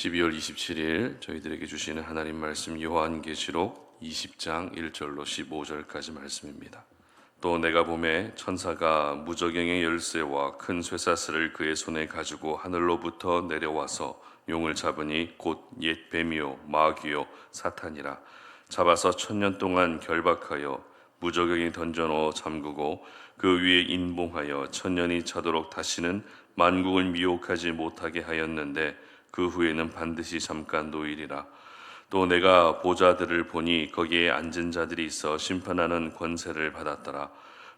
12월 27일 저희들에게 주시는 하나님 말씀 요한계시록 20장 1절로 15절까지 말씀입니다. 또 내가 보매 천사가 무저갱의 열쇠와 큰 쇠사슬을 그의 손에 가지고 하늘로부터 내려와서 용을 잡으니 곧 옛 뱀이요 마귀요 사탄이라. 잡아서 1000년 동안 결박하여 무저갱이 던져넣어 잠그고 그 위에 인봉하여 1000년이 차도록 다시는 만국을 미혹하지 못하게 하였는데 그 후에는 반드시 잠깐 노일이라. 또 내가 보좌들을 보니 거기에 앉은 자들이 있어 심판하는 권세를 받았더라.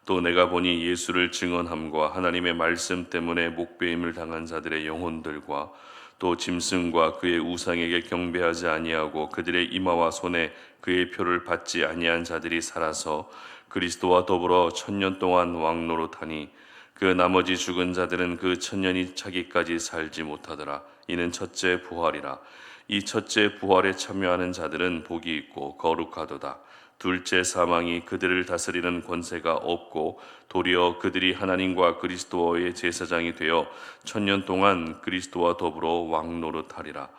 또 내가 보니 예수를 증언함과 하나님의 말씀 때문에 목배임을 당한 자들의 영혼들과 또 짐승과 그의 우상에게 경배하지 아니하고 그들의 이마와 손에 그의 표를 받지 아니한 자들이 살아서 그리스도와 더불어 1000년 동안 왕노릇하니 그 나머지 죽은 자들은 그 1000년이 차기까지 살지 못하더라. 이는 첫째 부활이라. 이 첫째 부활에 참여하는 자들은 복이 있고 거룩하도다. 둘째 사망이 그들을 다스리는 권세가 없고 도리어 그들이 하나님과 그리스도의 제사장이 되어 1000년 동안 그리스도와 더불어 왕노릇하리라.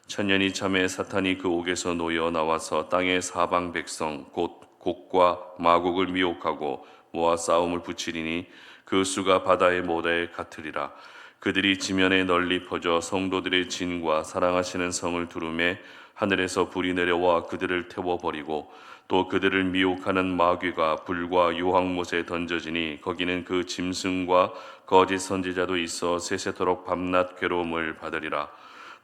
1000년이 참에 사탄이 그 옥에서 놓여 나와서 땅의 사방 백성 곧 곡과 마곡을 미혹하고 모아 싸움을 붙이리니 그 수가 바다의 모래에 같으리라. 그들이 지면에 널리 퍼져 성도들의 진과 사랑하시는 성을 두루매 하늘에서 불이 내려와 그들을 태워버리고 또 그들을 미혹하는 마귀가 불과 유황못에 던져지니 거기는 그 짐승과 거짓 선지자도 있어 세세토록 밤낮 괴로움을 받으리라.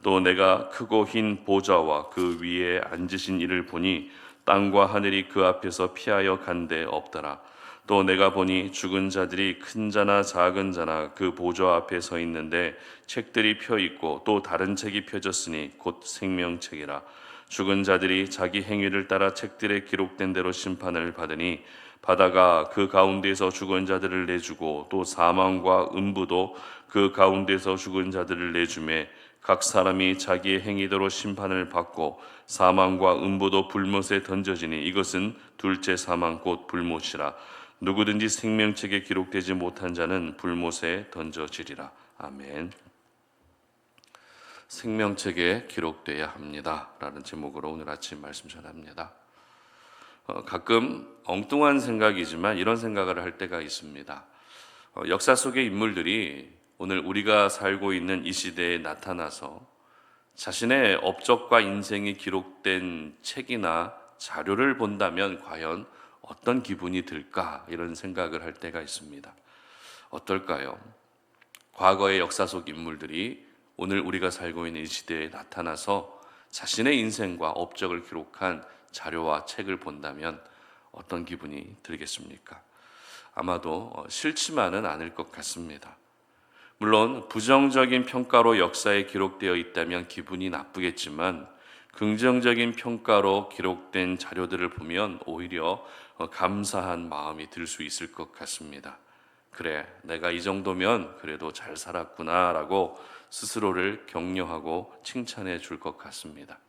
또 내가 크고 흰 보좌와 그 위에 앉으신 이를 보니 땅과 하늘이 그 앞에서 피하여 간데 없더라. 또 내가 보니 죽은 자들이 큰 자나 작은 자나 그 보좌 앞에 서 있는데 책들이 펴 있고 또 다른 책이 펴졌으니 곧 생명책이라. 죽은 자들이 자기 행위를 따라 책들에 기록된 대로 심판을 받으니 바다가 그 가운데에서 죽은 자들을 내주고 또 사망과 음부도 그 가운데서 죽은 자들을 내주매 각 사람이 자기의 행위대로 심판을 받고 사망과 음부도 불못에 던져지니 이것은 둘째 사망 곧 불못이라. 누구든지 생명책에 기록되지 못한 자는 불못에 던져지리라. 아멘. 생명책에 기록돼야 합니다 라는 제목으로 오늘 아침 말씀 전합니다. 가끔 엉뚱한 생각이지만 이런 생각을 할 때가 있습니다. 역사 속의 인물들이 오늘 우리가 살고 있는 이 시대에 나타나서 자신의 업적과 인생이 기록된 책이나 자료를 본다면 과연 어떤 기분이 들까? 이런 생각을 할 때가 있습니다. 어떨까요? 과거의 역사 속 인물들이 오늘 우리가 살고 있는 이 시대에 나타나서 자신의 인생과 업적을 기록한 자료와 책을 본다면 어떤 기분이 들겠습니까? 아마도 싫지만은 않을 것 같습니다. 물론 부정적인 평가로 역사에 기록되어 있다면 기분이 나쁘겠지만 긍정적인 평가로 기록된 자료들을 보면 오히려 감사한 마음이 들 수 있을 것 같습니다. 그래, 내가 이 정도면 그래도 잘 살았구나 라고 스스로를 격려하고 칭찬해 줄 것 같습니다.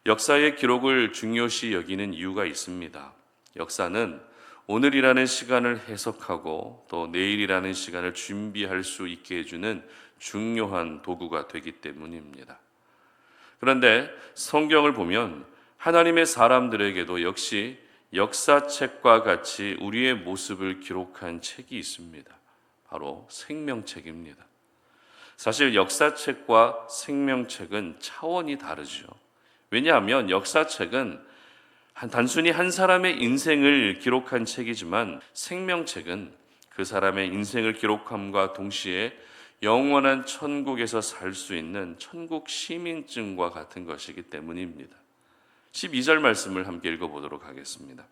역사의 기록을 중요시 여기는 이유가 있습니다. 역사는 오늘이라는 시간을 해석하고 또 내일이라는 시간을 준비할 수 있게 해주는 중요한 도구가 되기 때문입니다. 그런데 성경을 보면 하나님의 사람들에게도 역시 역사책과 같이 우리의 모습을 기록한 책이 있습니다. 바로 생명책입니다. 사실 역사책과 생명책은 차원이 다르죠. 왜냐하면 역사책은 단순히 한 사람의 인생을 기록한 책이지만 생명책은 그 사람의 인생을 기록함과 동시에 영원한 천국에서 살 수 있는 천국 시민증과 같은 것이기 때문입니다. 12절 말씀을 함께 읽어보도록 하겠습니다.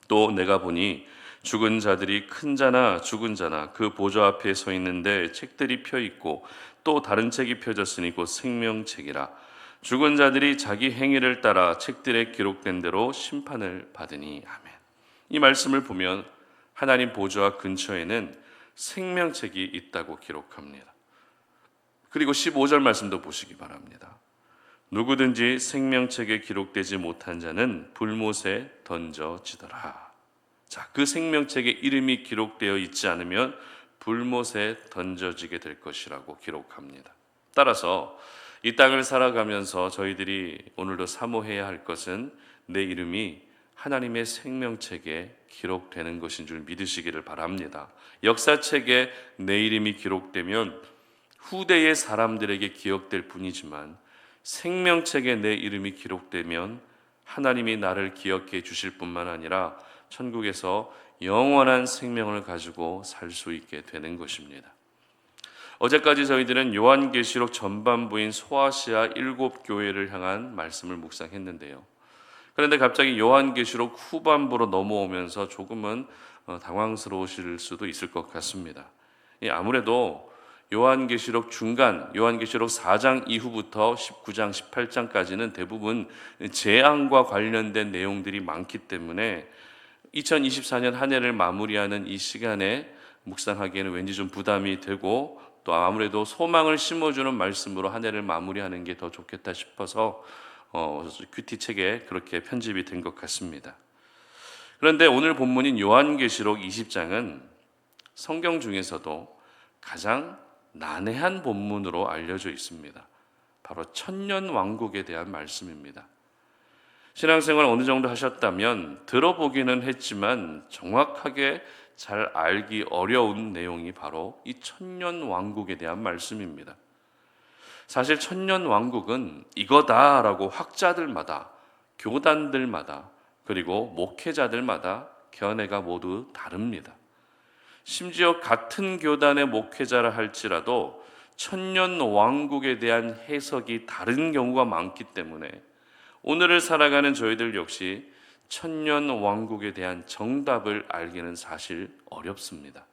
또 내가 보니 죽은 자들이 큰 자나 죽은 자나 그 보좌 앞에 서 있는데 책들이 펴 있고 또 다른 책이 펴졌으니 곧 생명책이라. 죽은 자들이 자기 행위를 따라 책들에 기록된 대로 심판을 받으니. 아멘. 이 말씀을 보면 하나님 보좌 근처에는 생명책이 있다고 기록합니다. 그리고 15절 말씀도 보시기 바랍니다. 누구든지 생명책에 기록되지 못한 자는 불못에 던져지더라. 자, 그 생명책에 이름이 기록되어 있지 않으면 불못에 던져지게 될 것이라고 기록합니다. 따라서 이 땅을 살아가면서 저희들이 오늘도 사모해야 할 것은 내 이름이 하나님의 생명책에 기록되는 것인 줄 믿으시기를 바랍니다. 역사책에 내 이름이 기록되면 후대의 사람들에게 기억될 뿐이지만 생명책에 내 이름이 기록되면 하나님이 나를 기억해 주실 뿐만 아니라 천국에서 영원한 생명을 가지고 살 수 있게 되는 것입니다. 어제까지 저희들은 요한계시록 전반부인 소아시아 7교회를 향한 말씀을 묵상했는데요. 그런데 갑자기 요한계시록 후반부로 넘어오면서 조금은 당황스러우실 수도 있을 것 같습니다. 아무래도 요한계시록 중간, 요한계시록 4장 이후부터 19장, 18장까지는 대부분 재앙과 관련된 내용들이 많기 때문에 2024년 한 해를 마무리하는 이 시간에 묵상하기에는 왠지 좀 부담이 되고 또 아무래도 소망을 심어주는 말씀으로 한 해를 마무리하는 게 더 좋겠다 싶어서 큐티 책에 그렇게 편집이 된 것 같습니다. 그런데 오늘 본문인 요한계시록 20장은 성경 중에서도 가장 난해한 본문으로 알려져 있습니다. 바로 천년 왕국에 대한 말씀입니다. 신앙생활 어느 정도 하셨다면 들어보기는 했지만 정확하게 잘 알기 어려운 내용이 바로 이 천년 왕국에 대한 말씀입니다. 사실 천년 왕국은 이거다라고 학자들마다, 교단들마다, 그리고 목회자들마다 견해가 모두 다릅니다. 심지어 같은 교단의 목회자라 할지라도 천년 왕국에 대한 해석이 다른 경우가 많기 때문에 오늘을 살아가는 저희들 역시 천년 왕국에 대한 정답을 알기는 사실 어렵습니다.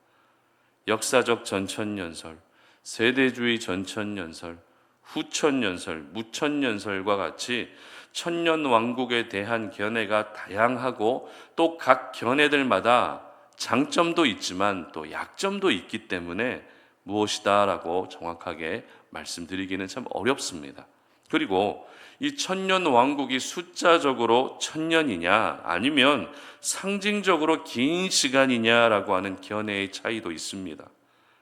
역사적 전천년설, 세대주의 전천년설, 후천년설, 무천년설과 같이 천년 왕국에 대한 견해가 다양하고 또 각 견해들마다 장점도 있지만 또 약점도 있기 때문에 무엇이다라고 정확하게 말씀드리기는 참 어렵습니다. 그리고 이 천년 왕국이 숫자적으로 천년이냐 아니면 상징적으로 긴 시간이냐라고 하는 견해의 차이도 있습니다.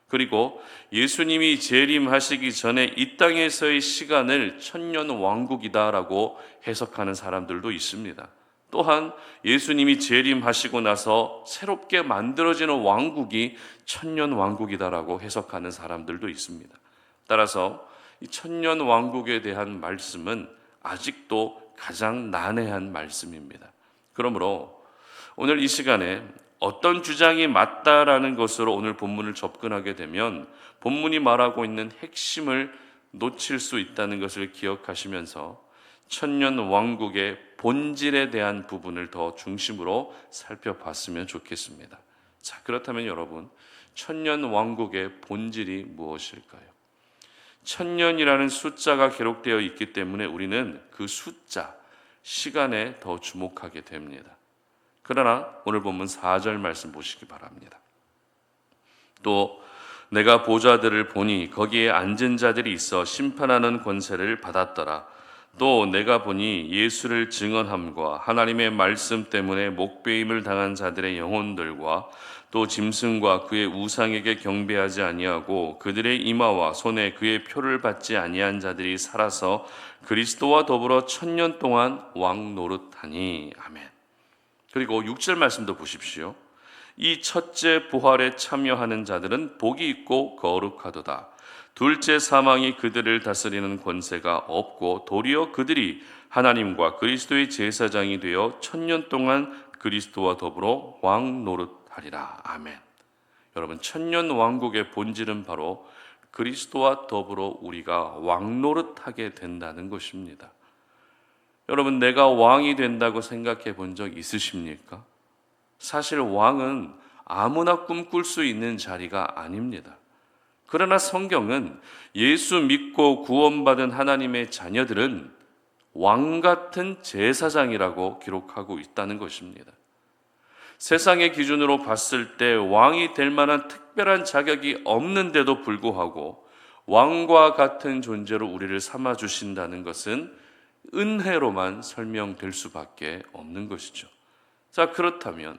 그리고 예수님이 재림하시기 전에 이 땅에서의 시간을 천년 왕국이다라고 해석하는 사람들도 있습니다. 또한 예수님이 재림하시고 나서 새롭게 만들어지는 왕국이 천년 왕국이다라고 해석하는 사람들도 있습니다. 따라서 이 천년 왕국에 대한 말씀은 아직도 가장 난해한 말씀입니다. 그러므로 오늘 이 시간에 어떤 주장이 맞다라는 것으로 오늘 본문을 접근하게 되면 본문이 말하고 있는 핵심을 놓칠 수 있다는 것을 기억하시면서 천년 왕국의 본질에 대한 부분을 더 중심으로 살펴봤으면 좋겠습니다. 자, 그렇다면 여러분, 천년 왕국의 본질이 무엇일까요? 천년이라는 숫자가 기록되어 있기 때문에 우리는 그 숫자, 시간에 더 주목하게 됩니다. 그러나 오늘 본문 4절 말씀 보시기 바랍니다. 또 내가 보좌들을 보니 거기에 앉은 자들이 있어 심판하는 권세를 받았더라. 또 내가 보니 예수를 증언함과 하나님의 말씀 때문에 목배임을 당한 자들의 영혼들과 또 짐승과 그의 우상에게 경배하지 아니하고 그들의 이마와 손에 그의 표를 받지 아니한 자들이 살아서 그리스도와 더불어 천년 동안 왕 노릇하니. 아멘. 그리고 6절 말씀도 보십시오. 이 첫째 부활에 참여하는 자들은 복이 있고 거룩하도다. 둘째 사망이 그들을 다스리는 권세가 없고 도리어 그들이 하나님과 그리스도의 제사장이 되어 천년 동안 그리스도와 더불어 왕 노릇하리라. 아멘. 여러분, 천년 왕국의 본질은 바로 그리스도와 더불어 우리가 왕 노릇하게 된다는 것입니다. 여러분, 내가 왕이 된다고 생각해 본 적 있으십니까? 사실 왕은 아무나 꿈꿀 수 있는 자리가 아닙니다. 그러나 성경은 예수 믿고 구원받은 하나님의 자녀들은 왕 같은 제사장이라고 기록하고 있다는 것입니다. 세상의 기준으로 봤을 때 왕이 될 만한 특별한 자격이 없는데도 불구하고 왕과 같은 존재로 우리를 삼아 주신다는 것은 은혜로만 설명될 수밖에 없는 것이죠. 자, 그렇다면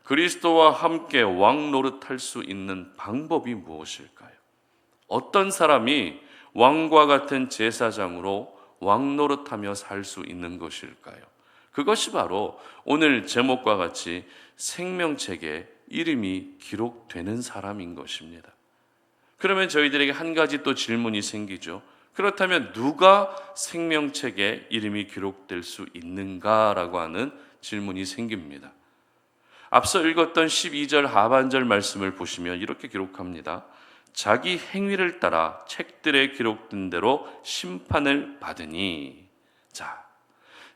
그리스도와 함께 왕 노릇할 수 있는 방법이 무엇일까요? 어떤 사람이 왕과 같은 제사장으로 왕노릇하며 살 수 있는 것일까요? 그것이 바로 오늘 제목과 같이 생명책에 이름이 기록되는 사람인 것입니다. 그러면 저희들에게 한 가지 또 질문이 생기죠. 그렇다면 누가 생명책에 이름이 기록될 수 있는가라고 하는 질문이 생깁니다. 앞서 읽었던 12절 하반절 말씀을 보시면 이렇게 기록합니다. 자기 행위를 따라 책들에 기록된 대로 심판을 받으니. 자,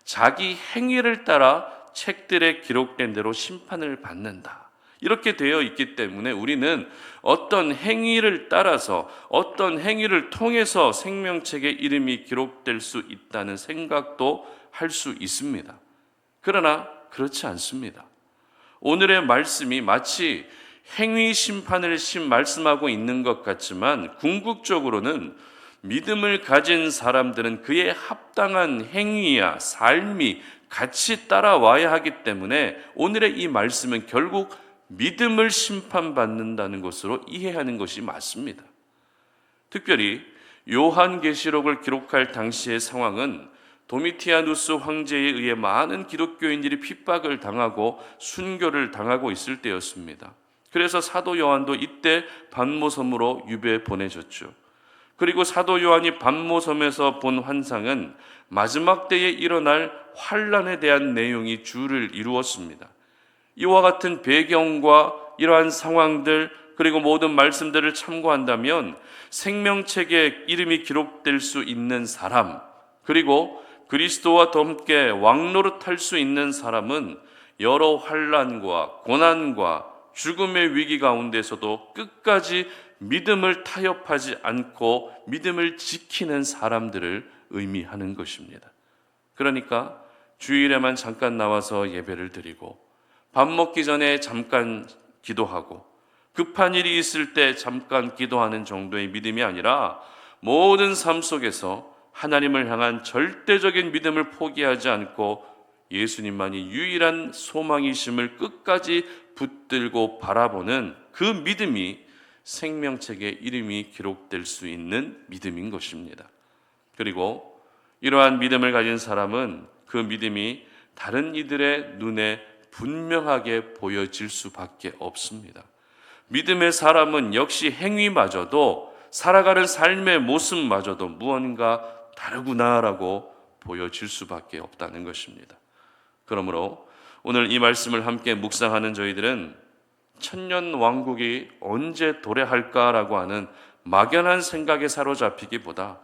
자기 행위를 따라 책들에 기록된 대로 심판을 받는다. 이렇게 되어 있기 때문에 우리는 어떤 행위를 따라서 어떤 행위를 통해서 생명책에 이름이 기록될 수 있다는 생각도 할 수 있습니다. 그러나 그렇지 않습니다. 오늘의 말씀이 마치 행위 심판을 말씀하고 있는 것 같지만 궁극적으로는 믿음을 가진 사람들은 그에 합당한 행위야 삶이 같이 따라와야 하기 때문에 오늘의 이 말씀은 결국 믿음을 심판받는다는 것으로 이해하는 것이 맞습니다. 특별히 요한계시록을 기록할 당시의 상황은 도미티아누스 황제에 의해 많은 기독교인들이 핍박을 당하고 순교를 당하고 있을 때였습니다. 그래서 사도 요한도 이때 반모섬으로 유배 보내졌죠. 그리고 사도 요한이 반모섬에서 본 환상은 마지막 때에 일어날 환란에 대한 내용이 주를 이루었습니다. 이와 같은 배경과 이러한 상황들 그리고 모든 말씀들을 참고한다면 생명책에 이름이 기록될 수 있는 사람 그리고 그리스도와 함께 왕노릇할 수 있는 사람은 여러 환란과 고난과 죽음의 위기 가운데서도 끝까지 믿음을 타협하지 않고 믿음을 지키는 사람들을 의미하는 것입니다. 그러니까 주일에만 잠깐 나와서 예배를 드리고 밥 먹기 전에 잠깐 기도하고 급한 일이 있을 때 잠깐 기도하는 정도의 믿음이 아니라 모든 삶 속에서 하나님을 향한 절대적인 믿음을 포기하지 않고 예수님만이 유일한 소망이심을 끝까지 붙들고 바라보는 그 믿음이 생명책에 이름이 기록될 수 있는 믿음인 것입니다. 그리고 이러한 믿음을 가진 사람은 그 믿음이 다른 이들의 눈에 분명하게 보여질 수밖에 없습니다. 믿음의 사람은 역시 행위마저도 살아가는 삶의 모습마저도 무언가 다르구나라고 보여질 수밖에 없다는 것입니다. 그러므로 오늘 이 말씀을 함께 묵상하는 저희들은 천년 왕국이 언제 도래할까라고 하는 막연한 생각에 사로잡히기보다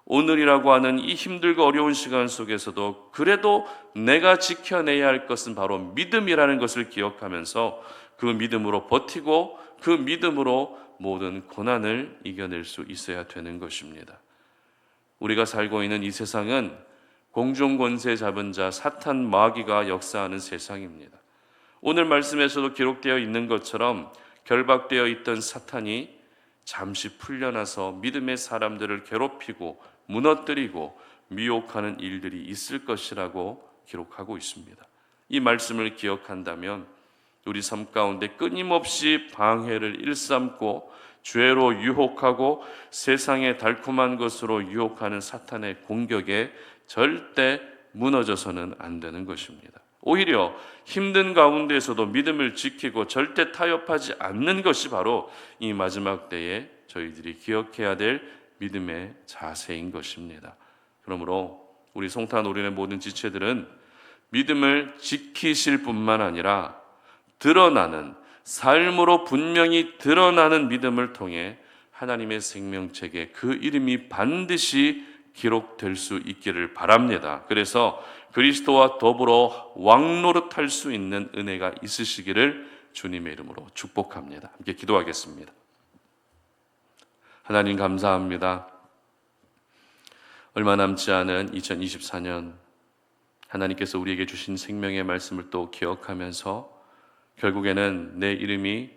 오늘이라고 하는 이 힘들고 어려운 시간 속에서도 그래도 내가 지켜내야 할 것은 바로 믿음이라는 것을 기억하면서 그 믿음으로 버티고 그 믿음으로 모든 고난을 이겨낼 수 있어야 되는 것입니다. 우리가 살고 있는 이 세상은 공중 권세 잡은 자 사탄 마귀가 역사하는 세상입니다. 오늘 말씀에서도 기록되어 있는 것처럼 결박되어 있던 사탄이 잠시 풀려나서 믿음의 사람들을 괴롭히고 무너뜨리고 미혹하는 일들이 있을 것이라고 기록하고 있습니다. 이 말씀을 기억한다면 우리 삶 가운데 끊임없이 방해를 일삼고 죄로 유혹하고 세상의 달콤한 것으로 유혹하는 사탄의 공격에 절대 무너져서는 안 되는 것입니다. 오히려 힘든 가운데에서도 믿음을 지키고 절대 타협하지 않는 것이 바로 이 마지막 때에 저희들이 기억해야 될 믿음의 자세인 것입니다. 그러므로 우리 송탄 올인의 모든 지체들은 믿음을 지키실 뿐만 아니라 드러나는 삶으로 분명히 드러나는 믿음을 통해 하나님의 생명책에 그 이름이 반드시 기록될 수 있기를 바랍니다. 그래서 그리스도와 더불어 왕노릇할 수 있는 은혜가 있으시기를 주님의 이름으로 축복합니다. 함께 기도하겠습니다. 하나님 감사합니다. 얼마 남지 않은 2024년 하나님께서 우리에게 주신 생명의 말씀을 또 기억하면서 결국에는 내 이름이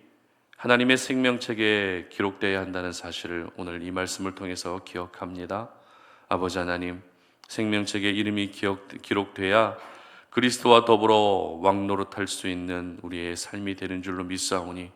하나님의 생명책에 기록되어야 한다는 사실을 오늘 이 말씀을 통해서 기억합니다. 아버지 하나님, 생명책에 이름이 기록돼야 그리스도와 더불어 왕노릇할 수 있는 우리의 삶이 되는 줄로 믿사오니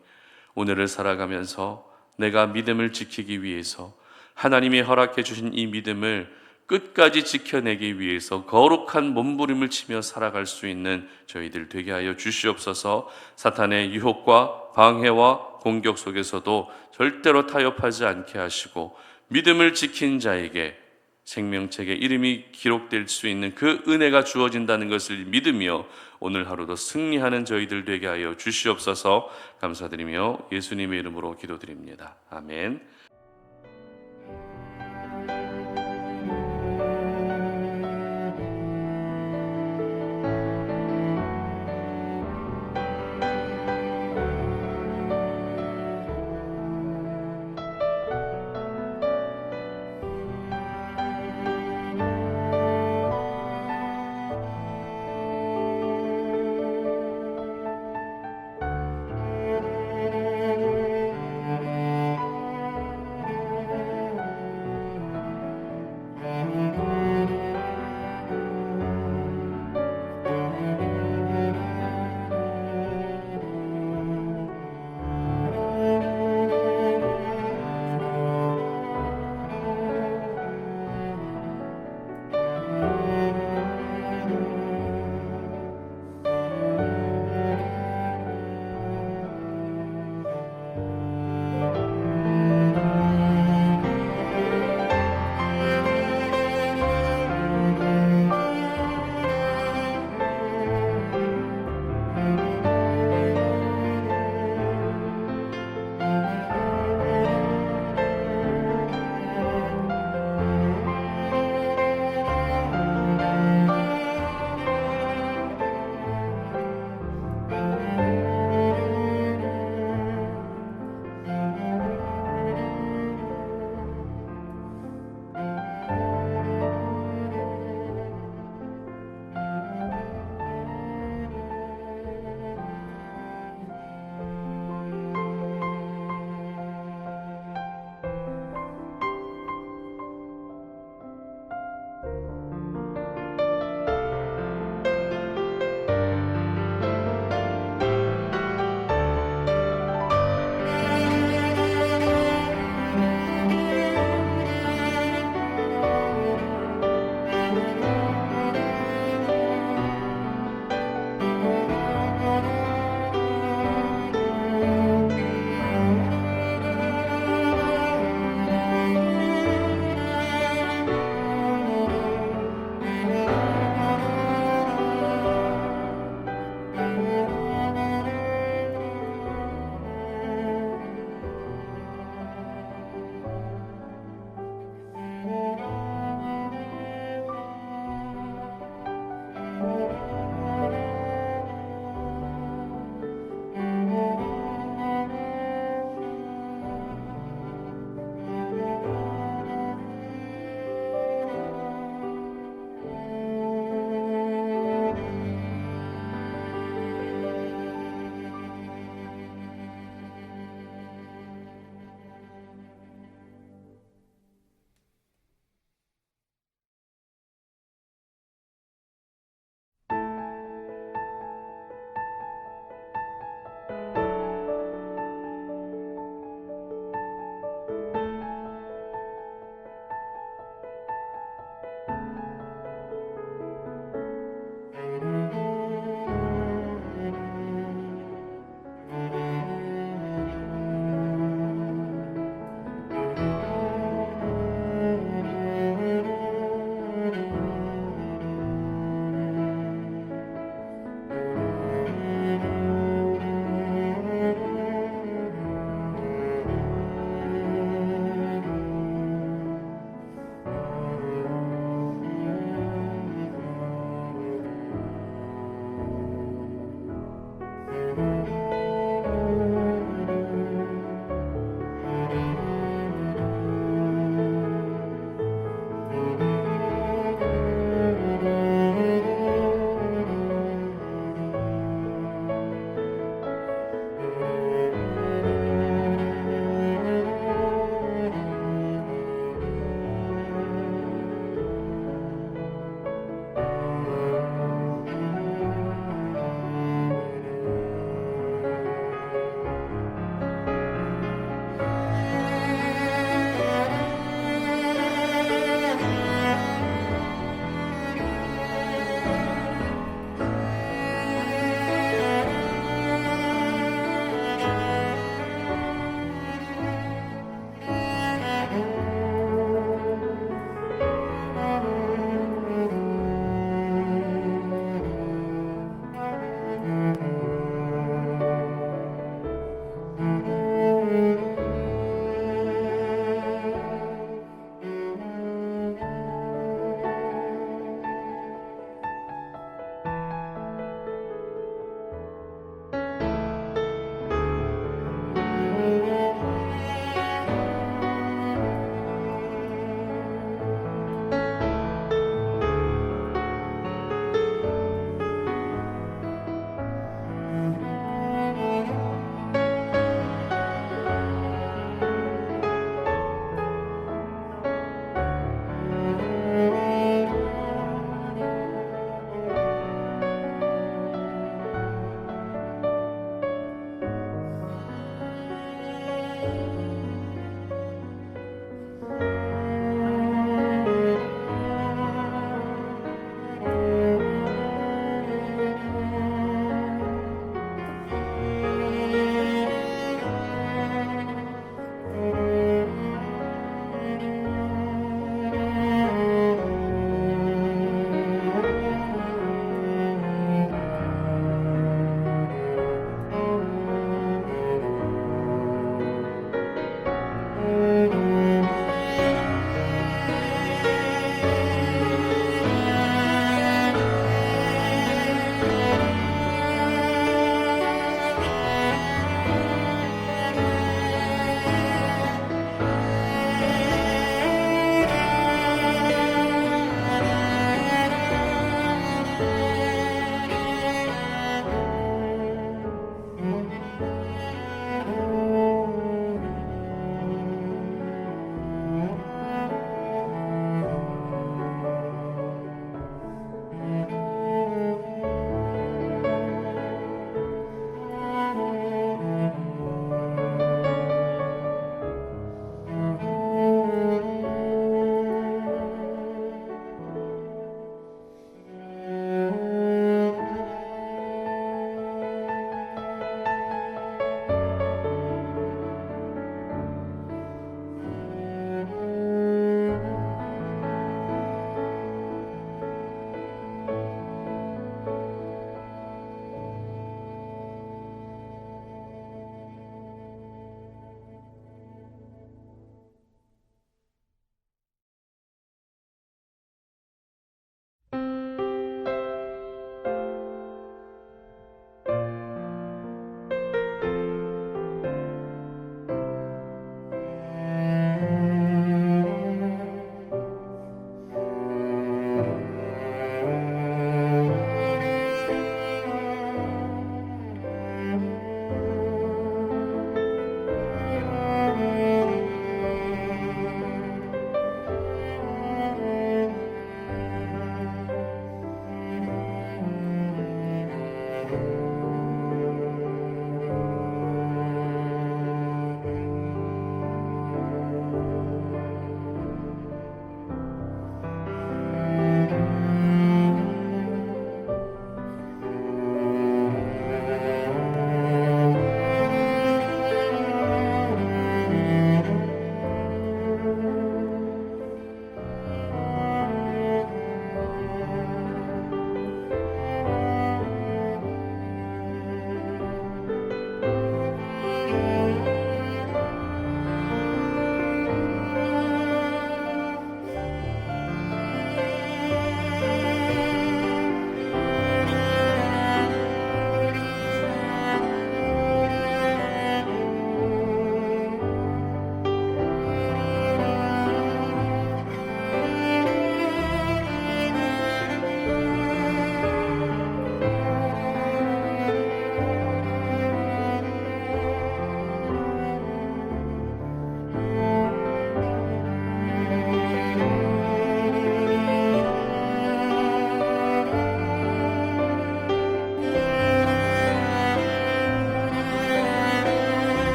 오늘을 살아가면서 내가 믿음을 지키기 위해서 하나님이 허락해 주신 이 믿음을 끝까지 지켜내기 위해서 거룩한 몸부림을 치며 살아갈 수 있는 저희들 되게 하여 주시옵소서. 사탄의 유혹과 방해와 공격 속에서도 절대로 타협하지 않게 하시고 믿음을 지킨 자에게 생명책에 이름이 기록될 수 있는 그 은혜가 주어진다는 것을 믿으며 오늘 하루도 승리하는 저희들 되게 하여 주시옵소서. 감사드리며 예수님의 이름으로 기도드립니다. 아멘.